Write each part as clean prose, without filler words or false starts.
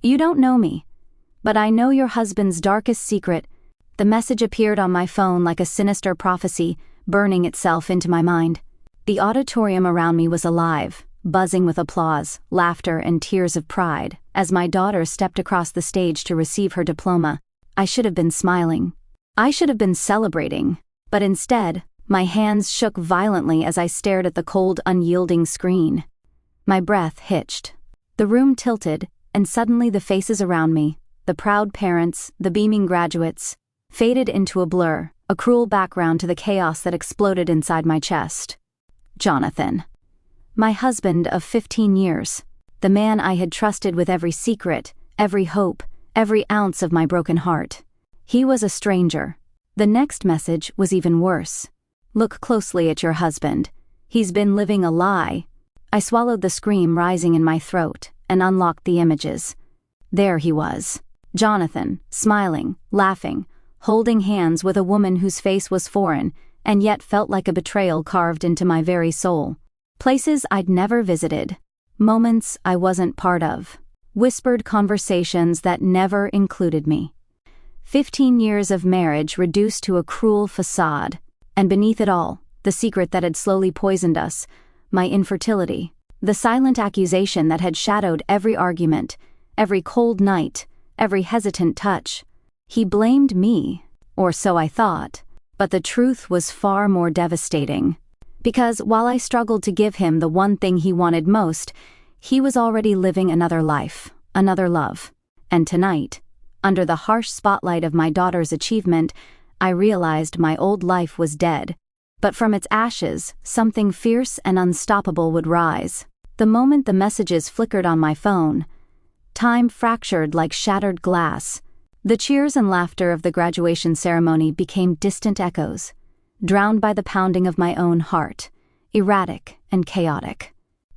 You don't know me, but I know your husband's darkest secret. The message appeared on my phone like a sinister prophecy, burning itself into my mind. The auditorium around me was alive, buzzing with applause, laughter, and tears of pride. As my daughter stepped across the stage to receive her diploma, I should have been smiling. I should have been celebrating, but instead, my hands shook violently as I stared at the cold, unyielding screen. My breath hitched. The room tilted, and suddenly the faces around me, the proud parents, the beaming graduates, faded into a blur, a cruel background to the chaos that exploded inside my chest. Jonathan. My husband of 15 years. The man I had trusted with every secret, every hope, every ounce of my broken heart. He was a stranger. The next message was even worse. Look closely at your husband. He's been living a lie. I swallowed the scream rising in my throat and unlocked the images. There he was. Jonathan, smiling, laughing, holding hands with a woman whose face was foreign and yet felt like a betrayal carved into my very soul. Places I'd never visited. Moments I wasn't part of. Whispered conversations that never included me. 15 years of marriage reduced to a cruel facade. And beneath it all, the secret that had slowly poisoned us, my infertility. The silent accusation that had shadowed every argument, every cold night, every hesitant touch. He blamed me, or so I thought, but the truth was far more devastating. Because while I struggled to give him the one thing he wanted most, he was already living another life, another love. And tonight, under the harsh spotlight of my daughter's achievement, I realized my old life was dead. But from its ashes, something fierce and unstoppable would rise. The moment the messages flickered on my phone, time fractured like shattered glass. The cheers and laughter of the graduation ceremony became distant echoes, drowned by the pounding of my own heart, erratic and chaotic.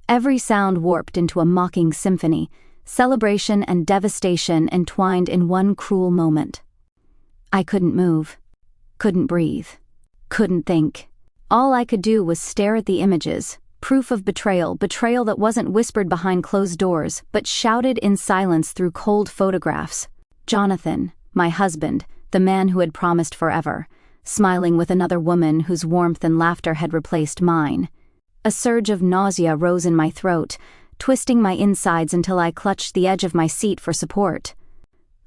Every sound warped into a mocking symphony, celebration and devastation entwined in one cruel moment. I couldn't move, couldn't breathe, couldn't think. All I could do was stare at the images, proof of betrayal that wasn't whispered behind closed doors, but shouted in silence through cold photographs. Jonathan, my husband, the man who had promised forever, smiling with another woman whose warmth and laughter had replaced mine. A surge of nausea rose in my throat, twisting my insides until I clutched the edge of my seat for support.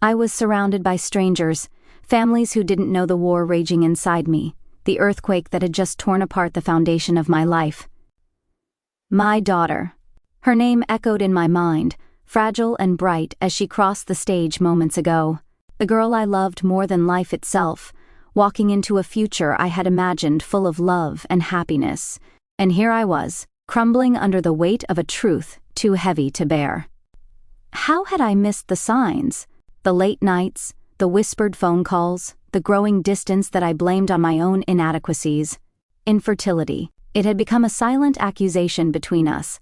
I was surrounded by strangers, families who didn't know the war raging inside me, the earthquake that had just torn apart the foundation of my life. My daughter. Her name echoed in my mind, fragile and bright as she crossed the stage moments ago. The girl I loved more than life itself, walking into a future I had imagined full of love and happiness. And here I was, crumbling under the weight of a truth too heavy to bear. How had I missed the signs? The late nights, the whispered phone calls, the growing distance that I blamed on my own inadequacies. Infertility. It had become a silent accusation between us,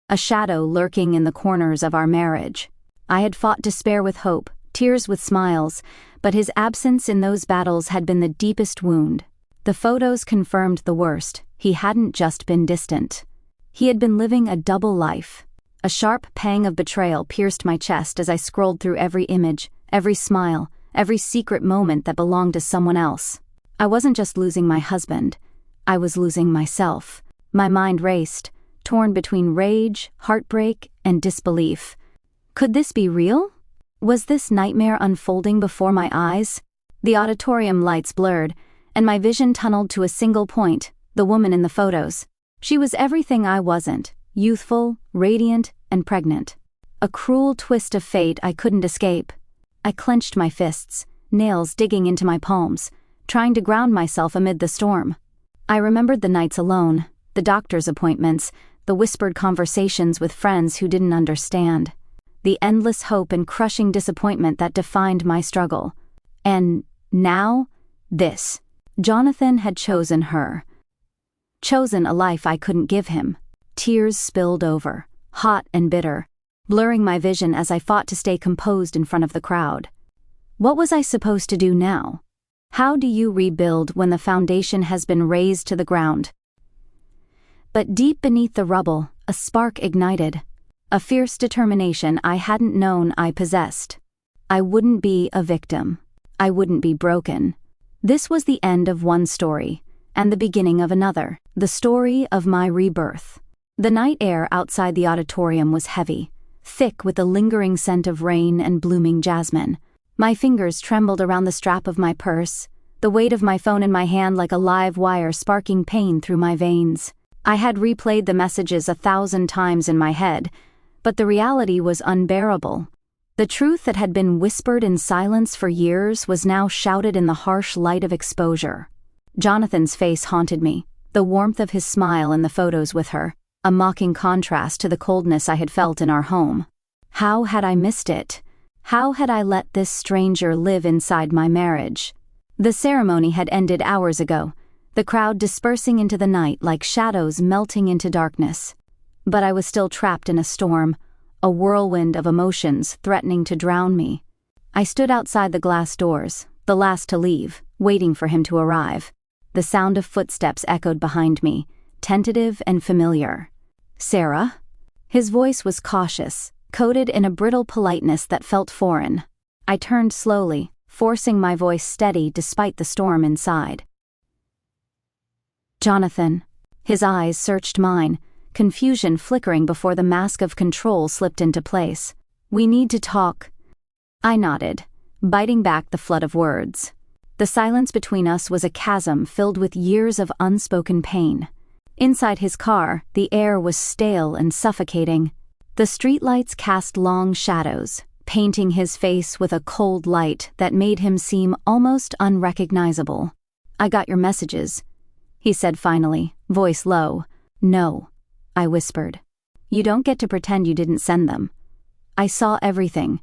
a shadow lurking in the corners of our marriage. I had fought despair with hope, tears with smiles, but his absence in those battles had been the deepest wound. The photos confirmed the worst. He hadn't just been distant. He had been living a double life. A sharp pang of betrayal pierced my chest as I scrolled through every image, every smile, every secret moment that belonged to someone else. I wasn't just losing my husband. I was losing myself. My mind raced, torn between rage, heartbreak, and disbelief. Could this be real? Was this nightmare unfolding before my eyes? The auditorium lights blurred, and my vision tunneled to a single point, the woman in the photos. She was everything I wasn't, youthful, radiant, and pregnant. A cruel twist of fate I couldn't escape. I clenched my fists, nails digging into my palms, trying to ground myself amid the storm. I remembered the nights alone, the doctor's appointments, the whispered conversations with friends who didn't understand, the endless hope and crushing disappointment that defined my struggle. And now, this. Jonathan had chosen her. Chosen a life I couldn't give him. Tears spilled over, hot and bitter, blurring my vision as I fought to stay composed in front of the crowd. What was I supposed to do now? How do you rebuild when the foundation has been razed to the ground? But deep beneath the rubble, a spark ignited. a fierce determination I hadn't known I possessed. I wouldn't be a victim. I wouldn't be broken. This was the end of one story, and the beginning of another, the story of my rebirth. The night air outside the auditorium was heavy, thick with the lingering scent of rain and blooming jasmine. My fingers trembled around the strap of my purse, the weight of my phone in my hand like a live wire sparking pain through my veins. I had replayed the messages 1,000 times in my head, but the reality was unbearable. The truth that had been whispered in silence for years was now shouted in the harsh light of exposure. Jonathan's face haunted me, the warmth of his smile in the photos with her, a mocking contrast to the coldness I had felt in our home. How had I missed it? How had I let this stranger live inside my marriage? The ceremony had ended hours ago, the crowd dispersing into the night like shadows melting into darkness. But I was still trapped in a storm, a whirlwind of emotions threatening to drown me. I stood outside the glass doors, the last to leave, waiting for him to arrive. The sound of footsteps echoed behind me, tentative and familiar. "Sarah?" His voice was cautious, coated in a brittle politeness that felt foreign. I turned slowly, forcing my voice steady despite the storm inside. "Jonathan." His eyes searched mine, confusion flickering before the mask of control slipped into place. "We need to talk." I nodded, biting back the flood of words. The silence between us was a chasm filled with years of unspoken pain. Inside his car, the air was stale and suffocating. The streetlights cast long shadows, painting his face with a cold light that made him seem almost unrecognizable. "I got your messages," he said finally, voice low. "No," I whispered. "You don't get to pretend you didn't send them." "I saw everything.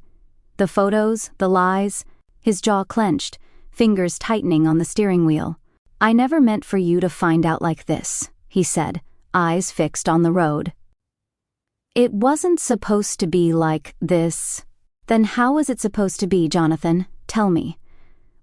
The photos, the lies." His jaw clenched, fingers tightening on the steering wheel. "I never meant for you to find out like this," he said, eyes fixed on the road. "It wasn't supposed to be like this." "Then how was it supposed to be, Jonathan? Tell me.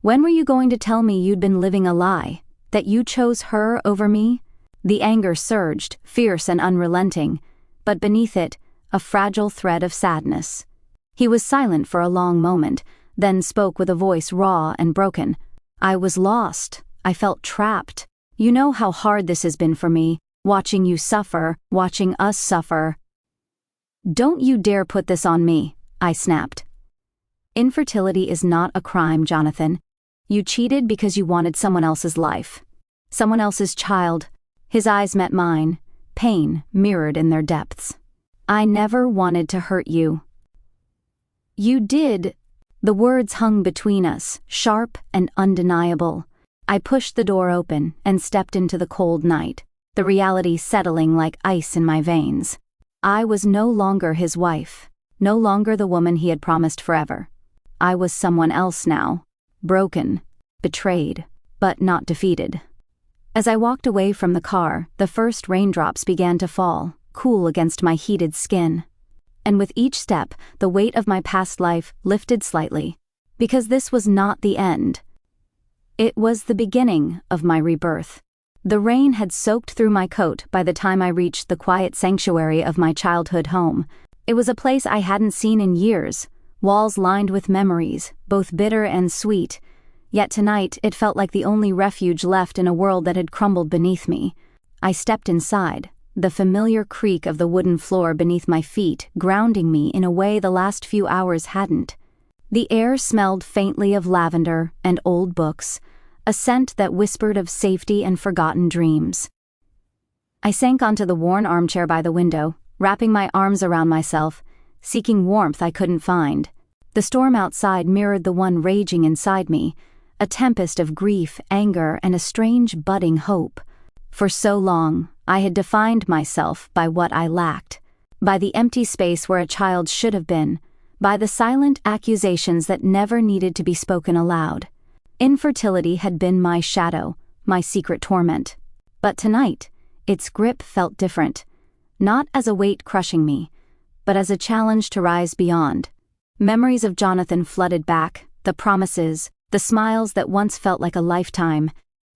When were you going to tell me you'd been living a lie? That you chose her over me?" The anger surged, fierce and unrelenting, but beneath it, a fragile thread of sadness. He was silent for a long moment, then spoke with a voice raw and broken. "I was lost. I felt trapped. You know how hard this has been for me, watching you suffer, watching us suffer." "Don't you dare put this on me," I snapped. "Infertility is not a crime, Jonathan. You cheated because you wanted someone else's life. Someone else's child." His eyes met mine, pain mirrored in their depths. "I never wanted to hurt you." "You did." The words hung between us, sharp and undeniable. I pushed the door open and stepped into the cold night, the reality settling like ice in my veins. I was no longer his wife, no longer the woman he had promised forever. I was someone else now, broken, betrayed, but not defeated. As I walked away from the car, the first raindrops began to fall, cool against my heated skin. And with each step, the weight of my past life lifted slightly, because this was not the end. It was the beginning of my rebirth. The rain had soaked through my coat by the time I reached the quiet sanctuary of my childhood home. It was a place I hadn't seen in years, walls lined with memories, both bitter and sweet. Yet tonight it felt like the only refuge left in a world that had crumbled beneath me. I stepped inside, the familiar creak of the wooden floor beneath my feet grounding me in a way the last few hours hadn't. The air smelled faintly of lavender and old books, a scent that whispered of safety and forgotten dreams. I sank onto the worn armchair by the window, wrapping my arms around myself, seeking warmth I couldn't find. The storm outside mirrored the one raging inside me, a tempest of grief, anger, and a strange budding hope. For so long, I had defined myself by what I lacked, by the empty space where a child should have been, by the silent accusations that never needed to be spoken aloud. Infertility had been my shadow, my secret torment. But tonight, its grip felt different, not as a weight crushing me, but as a challenge to rise beyond. Memories of Jonathan flooded back, the promises, the smiles that once felt like a lifetime,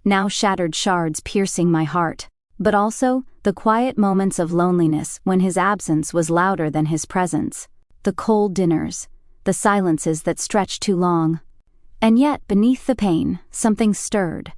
now shattered shards piercing my heart. but also the quiet moments of loneliness when his absence was louder than his presence, the cold dinners, the silences that stretched too long. And yet, beneath the pain, something stirred,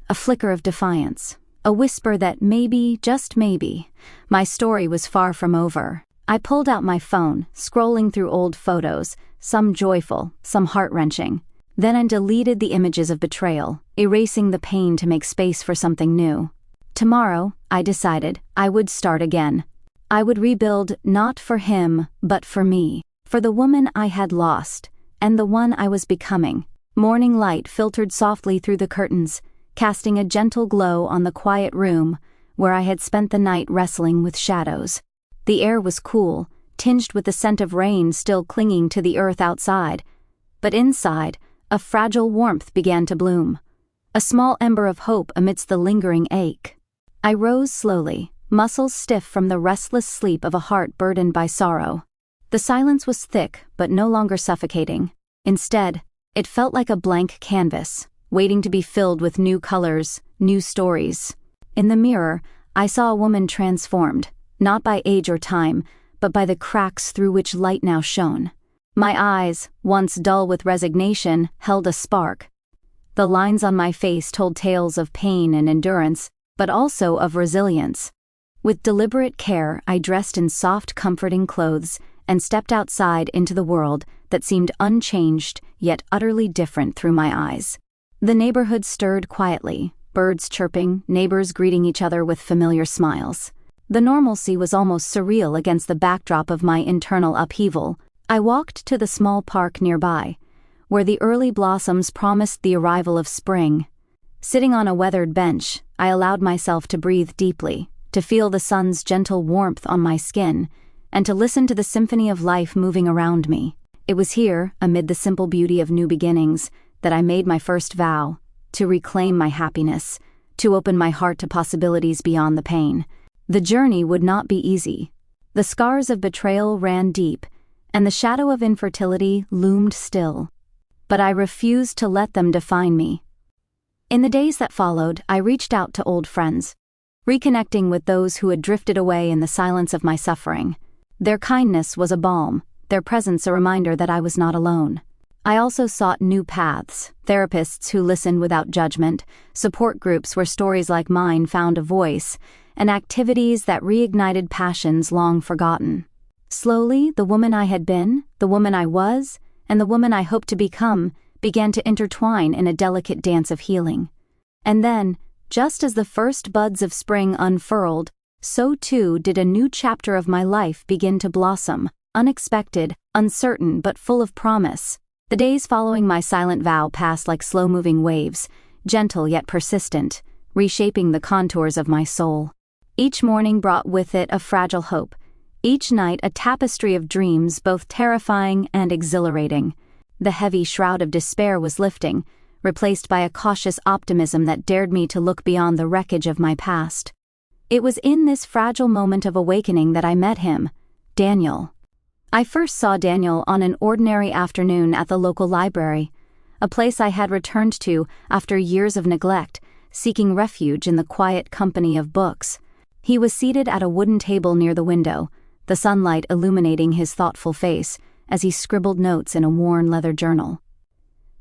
a flicker of defiance, a whisper that maybe, just maybe, my story was far from over. I pulled out my phone, scrolling through old photos, some joyful, some heart-wrenching. Then I deleted the images of betrayal, erasing the pain to make space for something new. Tomorrow, I decided, I would start again. I would rebuild not for him, but for me, for the woman I had lost, and the one I was becoming. Morning light filtered softly through the curtains, casting a gentle glow on the quiet room where I had spent the night wrestling with shadows. The air was cool, tinged with the scent of rain still clinging to the earth outside, but inside, a fragile warmth began to bloom, a small ember of hope amidst the lingering ache. I rose slowly, muscles stiff from the restless sleep of a heart burdened by sorrow. The silence was thick but no longer suffocating. Instead, it felt like a blank canvas, waiting to be filled with new colors, new stories. In the mirror, I saw a woman transformed, not by age or time, but by the cracks through which light now shone. My eyes, once dull with resignation, held a spark. The lines on my face told tales of pain and endurance, but also of resilience. With deliberate care, I dressed in soft, comforting clothes and stepped outside into the world that seemed unchanged yet utterly different through my eyes. The neighborhood stirred quietly, birds chirping, neighbors greeting each other with familiar smiles. The normalcy was almost surreal against the backdrop of my internal upheaval. I walked to the small park nearby, where the early blossoms promised the arrival of spring. Sitting on a weathered bench, I allowed myself to breathe deeply, to feel the sun's gentle warmth on my skin, and to listen to the symphony of life moving around me. It was here, amid the simple beauty of new beginnings, that I made my first vow, to reclaim my happiness, to open my heart to possibilities beyond the pain. The journey would not be easy. The scars of betrayal ran deep, and the shadow of infertility loomed still. But I refused to let them define me. In the days that followed, I reached out to old friends, reconnecting with those who had drifted away in the silence of my suffering. Their kindness was a balm, their presence a reminder that I was not alone. I also sought new paths, therapists who listened without judgment, support groups where stories like mine found a voice, and activities that reignited passions long forgotten. Slowly, the woman I had been, the woman I was, and the woman I hoped to become began to intertwine in a delicate dance of healing. And then, just as the first buds of spring unfurled, so too did a new chapter of my life begin to blossom, unexpected, uncertain but full of promise. The days following my silent vow passed like slow-moving waves, gentle yet persistent, reshaping the contours of my soul. Each morning brought with it a fragile hope, each night a tapestry of dreams both terrifying and exhilarating. The heavy shroud of despair was lifting, replaced by a cautious optimism that dared me to look beyond the wreckage of my past. It was in this fragile moment of awakening that I met him, Daniel. I first saw Daniel on an ordinary afternoon at the local library, a place I had returned to after years of neglect, seeking refuge in the quiet company of books. He was seated at a wooden table near the window, the sunlight illuminating his thoughtful face as he scribbled notes in a worn leather journal.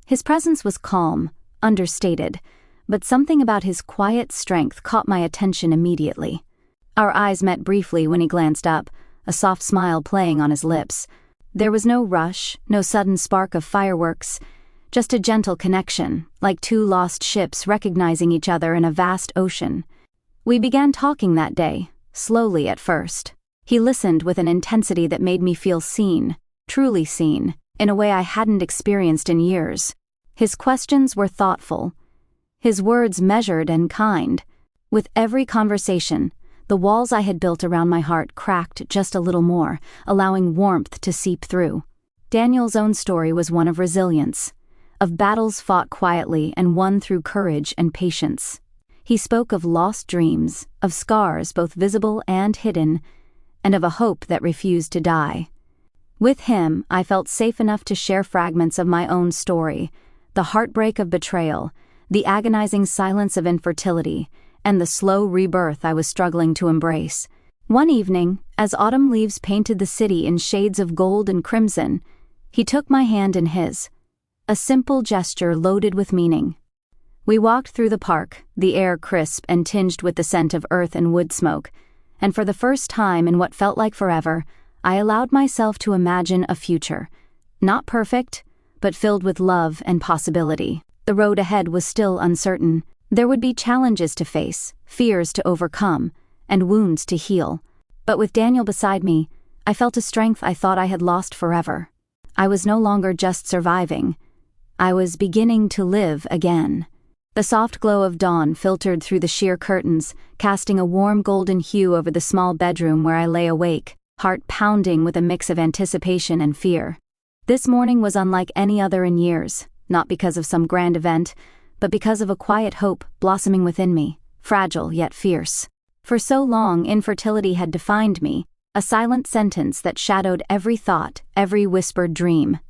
His presence was calm, understated, but something about his quiet strength caught my attention immediately. Our eyes met briefly when he glanced up, a soft smile playing on his lips. There was no rush, no sudden spark of fireworks, just a gentle connection, like two lost ships recognizing each other in a vast ocean. We began talking that day, slowly at first. He listened with an intensity that made me feel seen, truly seen, in a way I hadn't experienced in years. His questions were thoughtful, his words measured and kind. With every conversation, the walls I had built around my heart cracked just a little more, allowing warmth to seep through. Daniel's own story was one of resilience, of battles fought quietly and won through courage and patience. He spoke of lost dreams, of scars both visible and hidden, and of a hope that refused to die. With him, I felt safe enough to share fragments of my own story, the heartbreak of betrayal, the agonizing silence of infertility, and the slow rebirth I was struggling to embrace. One evening, as autumn leaves painted the city in shades of gold and crimson, he took my hand in his, a simple gesture loaded with meaning. We walked through the park, the air crisp and tinged with the scent of earth and wood smoke, and for the first time in what felt like forever, I allowed myself to imagine a future. Not perfect, but filled with love and possibility. The road ahead was still uncertain. There would be challenges to face, fears to overcome, and wounds to heal. But with Daniel beside me, I felt a strength I thought I had lost forever. I was no longer just surviving. I was beginning to live again. The soft glow of dawn filtered through the sheer curtains, casting a warm golden hue over the small bedroom where I lay awake, heart pounding with a mix of anticipation and fear. This morning was unlike any other in years, not because of some grand event, but because of a quiet hope blossoming within me, fragile yet fierce. For so long, infertility had defined me, a silent sentence that shadowed every thought, every whispered dream.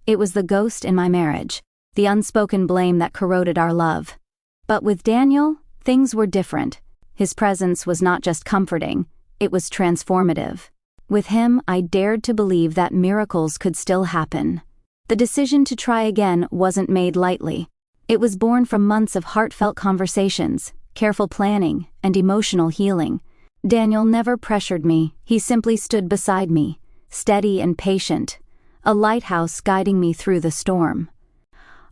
It was the ghost in my marriage, the unspoken blame that corroded our love. But with Daniel, things were different. His presence was not just comforting, it was transformative. With him, I dared to believe that miracles could still happen. The decision to try again wasn't made lightly. It was born from months of heartfelt conversations, careful planning, and emotional healing. Daniel never pressured me, he simply stood beside me, steady and patient, a lighthouse guiding me through the storm.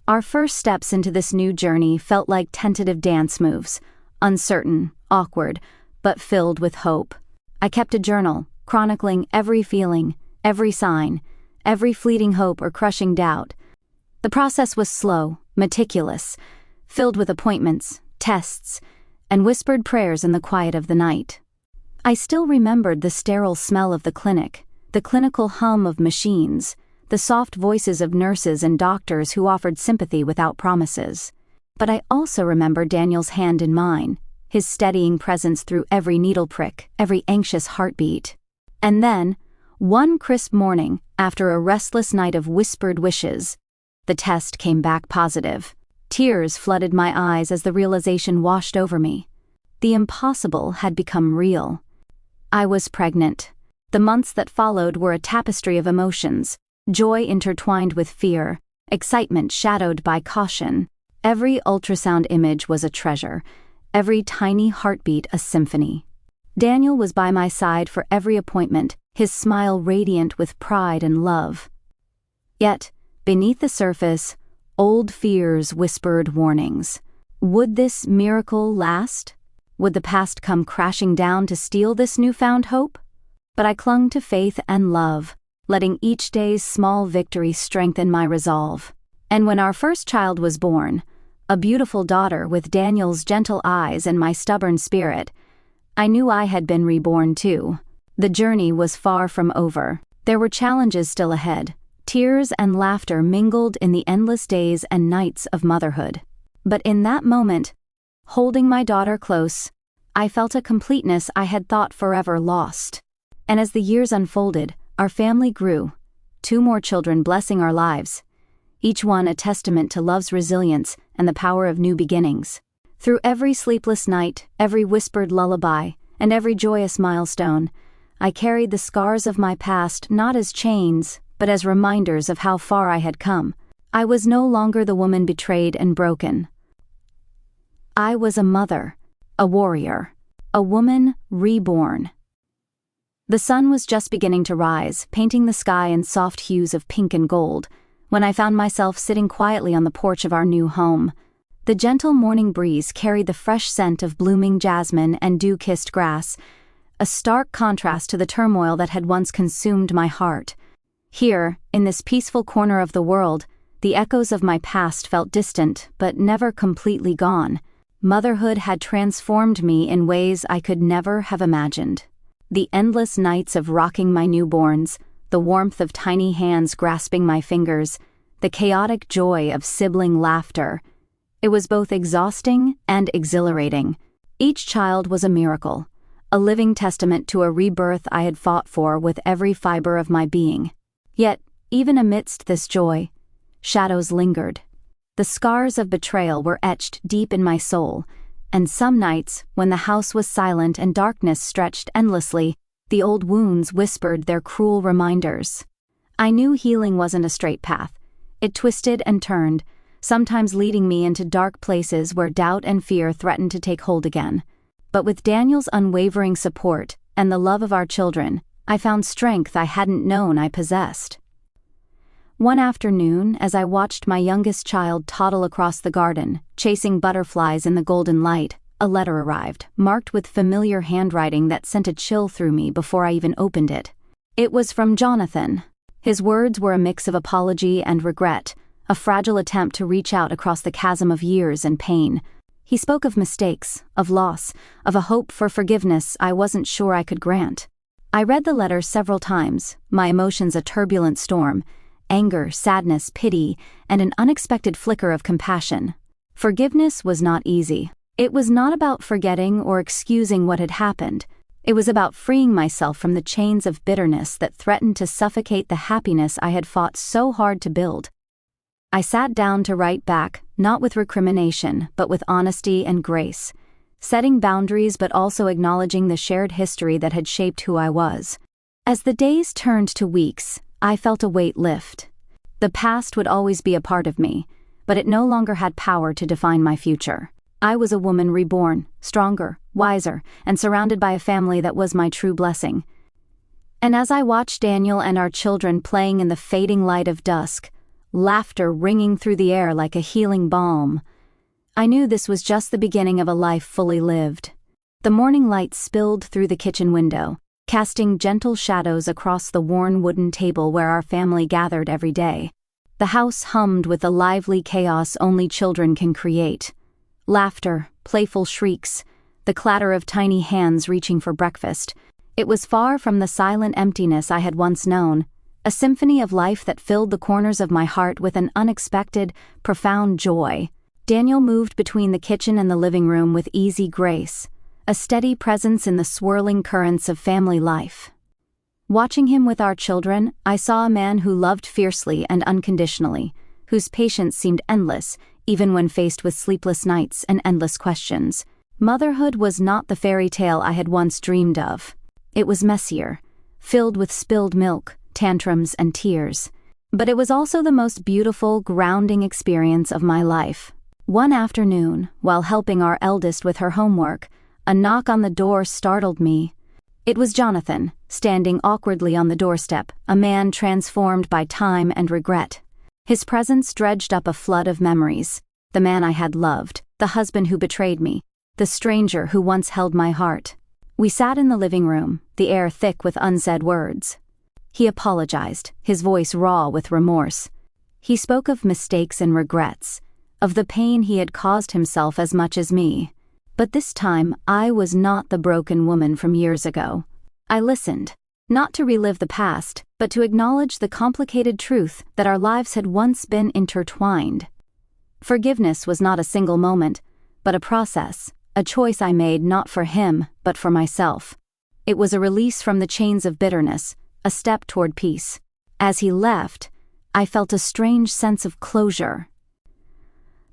Our first steps into this new journey felt like tentative dance moves, uncertain, awkward, but filled with hope. I kept a journal, chronicling every feeling, every sign, every fleeting hope or crushing doubt. The process was slow, meticulous, filled with appointments, tests, and whispered prayers in the quiet of the night. I still remembered the sterile smell of the clinic, the clinical hum of machines, the soft voices of nurses and doctors who offered sympathy without promises. But I also remember Daniel's hand in mine, his steadying presence through every needle prick, every anxious heartbeat. And then, one crisp morning, after a restless night of whispered wishes, the test came back positive. Tears flooded my eyes as the realization washed over me. The impossible had become real. I was pregnant. The months that followed were a tapestry of emotions, joy intertwined with fear, excitement shadowed by caution. Every ultrasound image was a treasure, every tiny heartbeat a symphony. Daniel was by my side for every appointment, his smile radiant with pride and love. Yet, beneath the surface, old fears whispered warnings. Would this miracle last? Would the past come crashing down to steal this newfound hope? But I clung to faith and love, letting each day's small victory strengthen my resolve. And when our first child was born, a beautiful daughter with Daniel's gentle eyes and my stubborn spirit, I knew I had been reborn too. The journey was far from over. There were challenges still ahead. Tears and laughter mingled in the endless days and nights of motherhood. But in that moment, holding my daughter close, I felt a completeness I had thought forever lost. And as the years unfolded, our family grew, 2 more children blessing our lives, each one a testament to love's resilience and the power of new beginnings. Through every sleepless night, every whispered lullaby, and every joyous milestone, I carried the scars of my past not as chains, but as reminders of how far I had come. I was no longer the woman betrayed and broken. I was a mother, a warrior, a woman reborn. The sun was just beginning to rise, painting the sky in soft hues of pink and gold, when I found myself sitting quietly on the porch of our new home. The gentle morning breeze carried the fresh scent of blooming jasmine and dew-kissed grass, a stark contrast to the turmoil that had once consumed my heart. Here, in this peaceful corner of the world, the echoes of my past felt distant but never completely gone. Motherhood had transformed me in ways I could never have imagined. The endless nights of rocking my newborns, the warmth of tiny hands grasping my fingers, the chaotic joy of sibling laughter. It was both exhausting and exhilarating. Each child was a miracle, a living testament to a rebirth I had fought for with every fiber of my being. Yet, even amidst this joy, shadows lingered. The scars of betrayal were etched deep in my soul, And some nights, when the house was silent and darkness stretched endlessly, the old wounds whispered their cruel reminders. I knew healing wasn't a straight path. It twisted and turned, sometimes leading me into dark places where doubt and fear threatened to take hold again. But with Daniel's unwavering support and the love of our children, I found strength I hadn't known I possessed. One afternoon, as I watched my youngest child toddle across the garden, chasing butterflies in the golden light, a letter arrived, marked with familiar handwriting that sent a chill through me before I even opened it. It was from Jonathan. His words were a mix of apology and regret, a fragile attempt to reach out across the chasm of years and pain. He spoke of mistakes, of loss, of a hope for forgiveness I wasn't sure I could grant. I read the letter several times, my emotions a turbulent storm, anger, sadness, pity, and an unexpected flicker of compassion. Forgiveness was not easy. It was not about forgetting or excusing what had happened. It was about freeing myself from the chains of bitterness that threatened to suffocate the happiness I had fought so hard to build. I sat down to write back, not with recrimination, but with honesty and grace, setting boundaries but also acknowledging the shared history that had shaped who I was. As the days turned to weeks, I felt a weight lift. The past would always be a part of me, but it no longer had power to define my future. I was a woman reborn, stronger, wiser, and surrounded by a family that was my true blessing. And as I watched Daniel and our children playing in the fading light of dusk, laughter ringing through the air like a healing balm, I knew this was just the beginning of a life fully lived. The morning light spilled through the kitchen window, casting gentle shadows across the worn wooden table where our family gathered every day. The house hummed with the lively chaos only children can create. Laughter, playful shrieks, the clatter of tiny hands reaching for breakfast. It was far from the silent emptiness I had once known, a symphony of life that filled the corners of my heart with an unexpected, profound joy. Daniel moved between the kitchen and the living room with easy grace, a steady presence in the swirling currents of family life. Watching him with our children, I saw a man who loved fiercely and unconditionally, whose patience seemed endless, even when faced with sleepless nights and endless questions. Motherhood was not the fairy tale I had once dreamed of. It was messier, filled with spilled milk, tantrums, and tears. But it was also the most beautiful, grounding experience of my life. One afternoon, while helping our eldest with her homework, a knock on the door startled me. It was Jonathan, standing awkwardly on the doorstep, a man transformed by time and regret. His presence dredged up a flood of memories. The man I had loved, the husband who betrayed me, the stranger who once held my heart. We sat in the living room, the air thick with unsaid words. He apologized, his voice raw with remorse. He spoke of mistakes and regrets, of the pain he had caused himself as much as me. But this time, I was not the broken woman from years ago. I listened, not to relive the past, but to acknowledge the complicated truth that our lives had once been intertwined. Forgiveness was not a single moment, but a process, a choice I made not for him, but for myself. It was a release from the chains of bitterness, a step toward peace. As he left, I felt a strange sense of closure.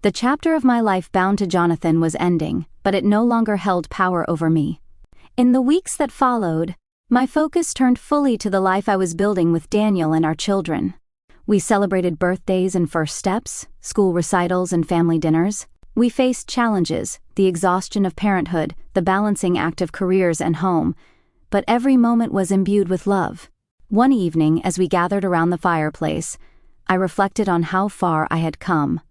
The chapter of my life bound to Jonathan was ending, but it no longer held power over me. In the weeks that followed, my focus turned fully to the life I was building with Daniel and our children. We celebrated birthdays and first steps, school recitals and family dinners. We faced challenges, the exhaustion of parenthood, the balancing act of careers and home, but every moment was imbued with love. One evening, as we gathered around the fireplace, I reflected on how far I had come.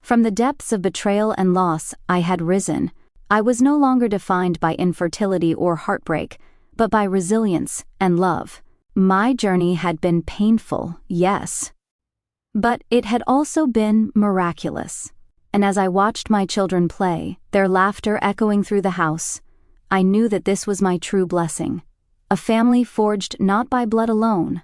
From the depths of betrayal and loss, I had risen. I was no longer defined by infertility or heartbreak, but by resilience and love. My journey had been painful, yes, but it had also been miraculous. And as I watched my children play, their laughter echoing through the house, I knew that this was my true blessing. A family forged not by blood alone,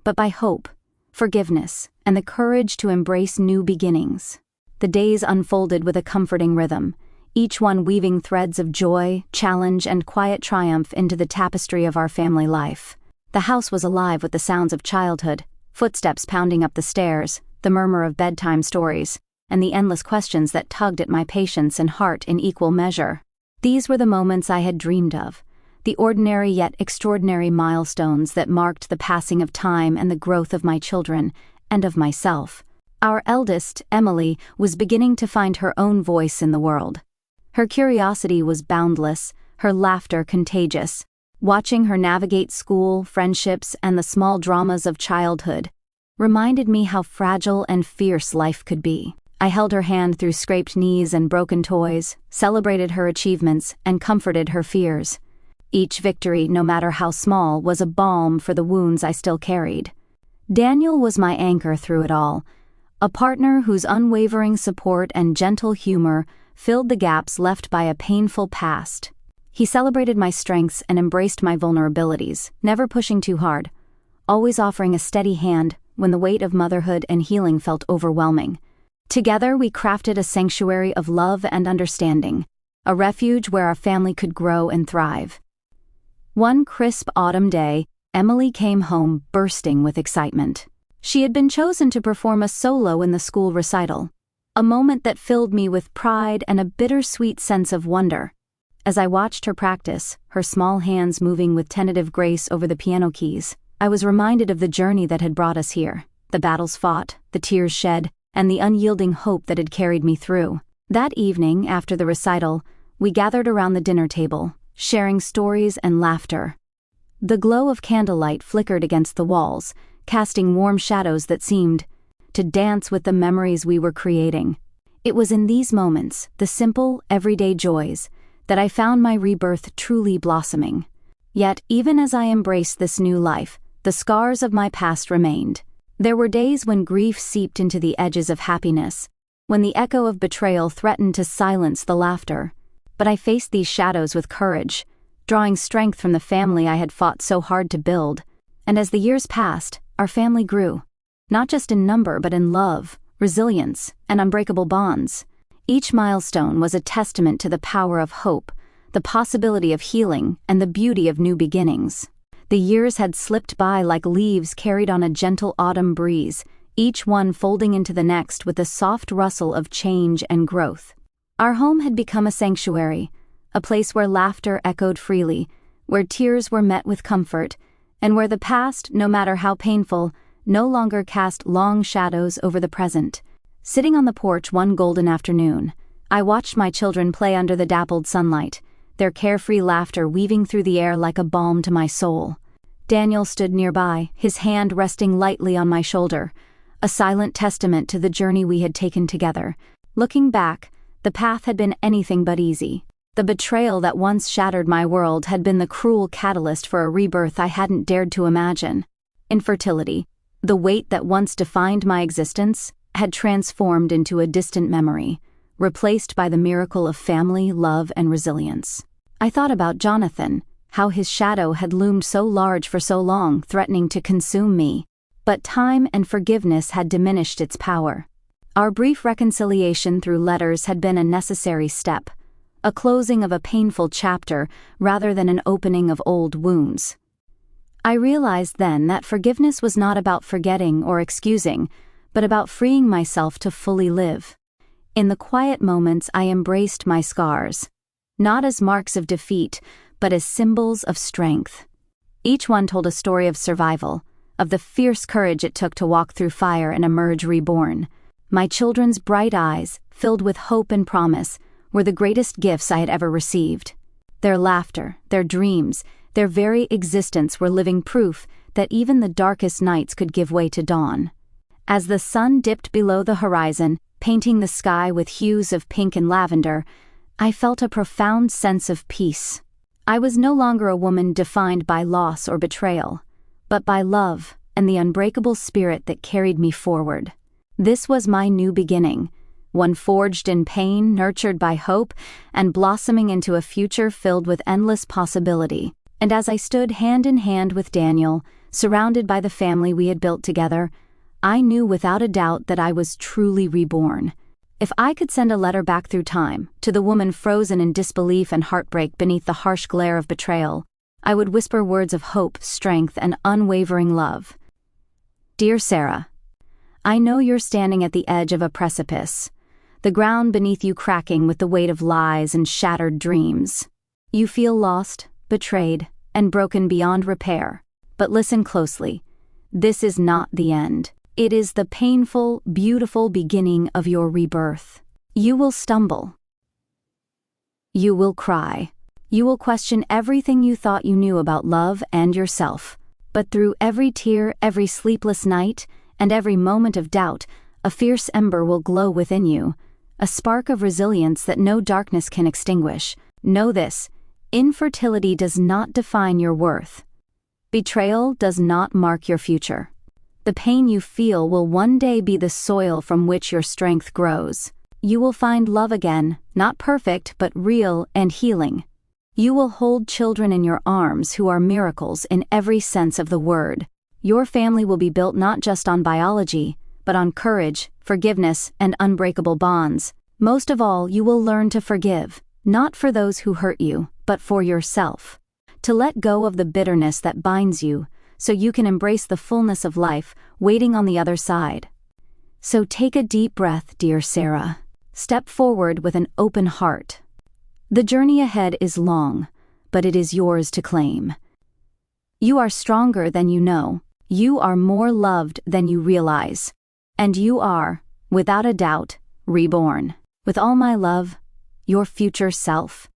but by hope, forgiveness, and the courage to embrace new beginnings. The days unfolded with a comforting rhythm, each one weaving threads of joy, challenge, and quiet triumph into the tapestry of our family life. The house was alive with the sounds of childhood, footsteps pounding up the stairs, the murmur of bedtime stories, and the endless questions that tugged at my patience and heart in equal measure. These were the moments I had dreamed of, the ordinary yet extraordinary milestones that marked the passing of time and the growth of my children, and of myself. Our eldest, Emily, was beginning to find her own voice in the world. Her curiosity was boundless, her laughter contagious. Watching her navigate school, friendships, and the small dramas of childhood reminded me how fragile and fierce life could be. I held her hand through scraped knees and broken toys, celebrated her achievements, and comforted her fears. Each victory, no matter how small, was a balm for the wounds I still carried. Daniel was my anchor through it all, a partner whose unwavering support and gentle humor filled the gaps left by a painful past. He celebrated my strengths and embraced my vulnerabilities, never pushing too hard, always offering a steady hand when the weight of motherhood and healing felt overwhelming. Together we crafted a sanctuary of love and understanding, a refuge where our family could grow and thrive. One crisp autumn day, Emily came home bursting with excitement. She had been chosen to perform a solo in the school recital, a moment that filled me with pride and a bittersweet sense of wonder. As I watched her practice, her small hands moving with tentative grace over the piano keys, I was reminded of the journey that had brought us here, the battles fought, the tears shed, and the unyielding hope that had carried me through. That evening, after the recital, we gathered around the dinner table, sharing stories and laughter. The glow of candlelight flickered against the walls, casting warm shadows that seemed to dance with the memories we were creating. It was in these moments, the simple, everyday joys, that I found my rebirth truly blossoming. Yet, even as I embraced this new life, the scars of my past remained. There were days when grief seeped into the edges of happiness, when the echo of betrayal threatened to silence the laughter. But I faced these shadows with courage, drawing strength from the family I had fought so hard to build. And as the years passed, our family grew, not just in number but in love, resilience, and unbreakable bonds. Each milestone was a testament to the power of hope, the possibility of healing, and the beauty of new beginnings. The years had slipped by like leaves carried on a gentle autumn breeze, each one folding into the next with a soft rustle of change and growth. Our home had become a sanctuary, a place where laughter echoed freely, where tears were met with comfort, and where the past, no matter how painful, no longer cast long shadows over the present. Sitting on the porch one golden afternoon, I watched my children play under the dappled sunlight, their carefree laughter weaving through the air like a balm to my soul. Daniel stood nearby, his hand resting lightly on my shoulder, a silent testament to the journey we had taken together. Looking back, the path had been anything but easy. The betrayal that once shattered my world had been the cruel catalyst for a rebirth I hadn't dared to imagine. Infertility, the weight that once defined my existence, had transformed into a distant memory, replaced by the miracle of family, love, and resilience. I thought about Jonathan, how his shadow had loomed so large for so long, threatening to consume me. But time and forgiveness had diminished its power. Our brief reconciliation through letters had been a necessary step, a closing of a painful chapter rather than an opening of old wounds. I realized then that forgiveness was not about forgetting or excusing, but about freeing myself to fully live. In the quiet moments I embraced my scars, not as marks of defeat, but as symbols of strength. Each one told a story of survival, of the fierce courage it took to walk through fire and emerge reborn. My children's bright eyes, filled with hope and promise, were the greatest gifts I had ever received. Their laughter, their dreams, their very existence were living proof that even the darkest nights could give way to dawn. As the sun dipped below the horizon, painting the sky with hues of pink and lavender, I felt a profound sense of peace. I was no longer a woman defined by loss or betrayal, but by love and the unbreakable spirit that carried me forward. This was my new beginning, one forged in pain, nurtured by hope, and blossoming into a future filled with endless possibility. And as I stood hand in hand with Daniel, surrounded by the family we had built together, I knew without a doubt that I was truly reborn. If I could send a letter back through time, to the woman frozen in disbelief and heartbreak beneath the harsh glare of betrayal, I would whisper words of hope, strength, and unwavering love. Dear Sarah, I know you're standing at the edge of a precipice, the ground beneath you cracking with the weight of lies and shattered dreams. You feel lost, betrayed, and broken beyond repair. But listen closely. This is not the end. It is the painful, beautiful beginning of your rebirth. You will stumble. You will cry. You will question everything you thought you knew about love and yourself. But through every tear, every sleepless night, and every moment of doubt, a fierce ember will glow within you, a spark of resilience that no darkness can extinguish. Know this: infertility does not define your worth. Betrayal does not mark your future. The pain you feel will one day be the soil from which your strength grows. You will find love again, not perfect, but real and healing. You will hold children in your arms who are miracles in every sense of the word. Your family will be built not just on biology, but on courage, forgiveness, and unbreakable bonds. Most of all, you will learn to forgive, not for those who hurt you, but for yourself. To let go of the bitterness that binds you, so you can embrace the fullness of life waiting on the other side. So take a deep breath, dear Sarah. Step forward with an open heart. The journey ahead is long, but it is yours to claim. You are stronger than you know. You are more loved than you realize. And you are, without a doubt, reborn. With all my love, your future self.